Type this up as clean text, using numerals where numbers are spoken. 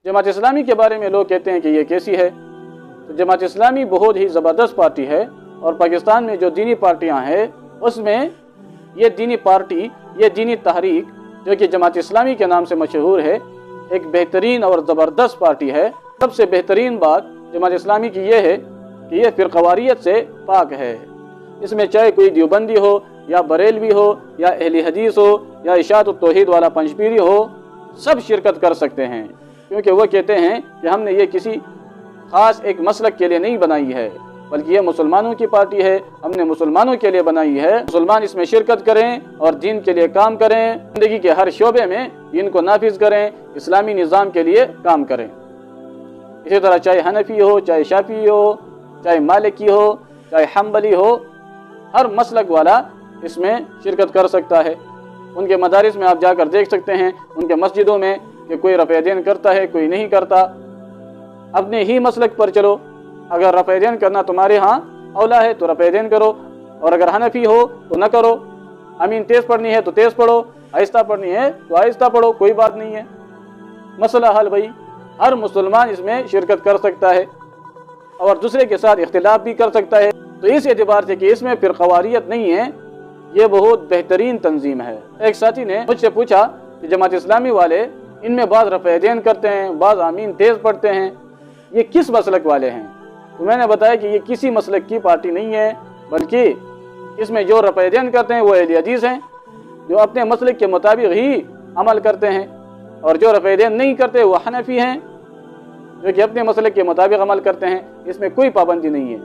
जमात इस्लामी के बारे में लोग कहते हैं कि ये कैसी है। तो जमात इस्लामी बहुत ही ज़बरदस्त पार्टी है, और पाकिस्तान में जो दीनी पार्टियां हैं उसमें ये दीनी पार्टी, ये दीनी तहरीक जो कि जमात इस्लामी के नाम से मशहूर है, एक बेहतरीन और ज़बरदस्त पार्टी है। सबसे बेहतरीन बात जमात इस्लामी की ये है कि ये फ़िरक़वारियत से पाक है। इसमें चाहे कोई देवबंदी हो या बरेलवी हो या अहले हदीस हो या इशाअत तौहीद वाला पंजपीरी हो, सब शिरकत कर सकते हैं, क्योंकि वो कहते हैं कि हमने ये किसी ख़ास एक मसलक के लिए नहीं बनाई है, बल्कि ये मुसलमानों की पार्टी है, हमने मुसलमानों के लिए बनाई है। मुसलमान इसमें शिरकत करें और दीन के लिए काम करें, ज़िंदगी के हर शोबे में दीन को नाफिज करें, इस्लामी निज़ाम के लिए काम करें। इसी तरह चाहे हनफी हो, चाहे शाफी हो, चाहे मालिकी हो, चाहे हम्बली हो, हर मसलक वाला इसमें शिरकत कर सकता है। उनके मदारिस में आप जाकर देख सकते हैं, उनके मस्जिदों में, कि कोई रफ़े दीन करता है, कोई नहीं करता। अपने ही मसलक पर चलो, अगर रफ़े दीन करना तुम्हारे यहाँ औला है तो रफ़े दीन करो, और अगर हनफी हो तो न करो। अमीन तेज़ पढ़नी है तो तेज़ पढ़ो, आहिस्ता पढ़नी है तो आहिस्ता पढ़ो, कोई बात नहीं है। मसला हल भाई, हर मुसलमान इसमें शिरकत कर सकता है और दूसरे के साथ इख्तिलाफ भी कर सकता है। तो इस एतबार से कि इसमें फ़िरक़वारियत नहीं है, ये बहुत बेहतरीन तंजीम है। एक साथी ने मुझसे पूछा कि जमात इस्लामी वाले इनमें बाज़ रफ़े दीन करते हैं, बाज़ आमीन तेज़ पढ़ते हैं, ये किस मसलक वाले हैं? तो मैंने बताया कि ये किसी मसलक की पार्टी नहीं है, बल्कि इसमें जो रफ़े दीन करते हैं वो अहले हदीस हैं, जो अपने मसलक के मुताबिक ही अमल करते हैं, और जो रफ़े दीन नहीं करते वो हनफी हैं, जो कि अपने मसलक के मुताबिक अमल करते हैं। इसमें कोई पाबंदी नहीं है।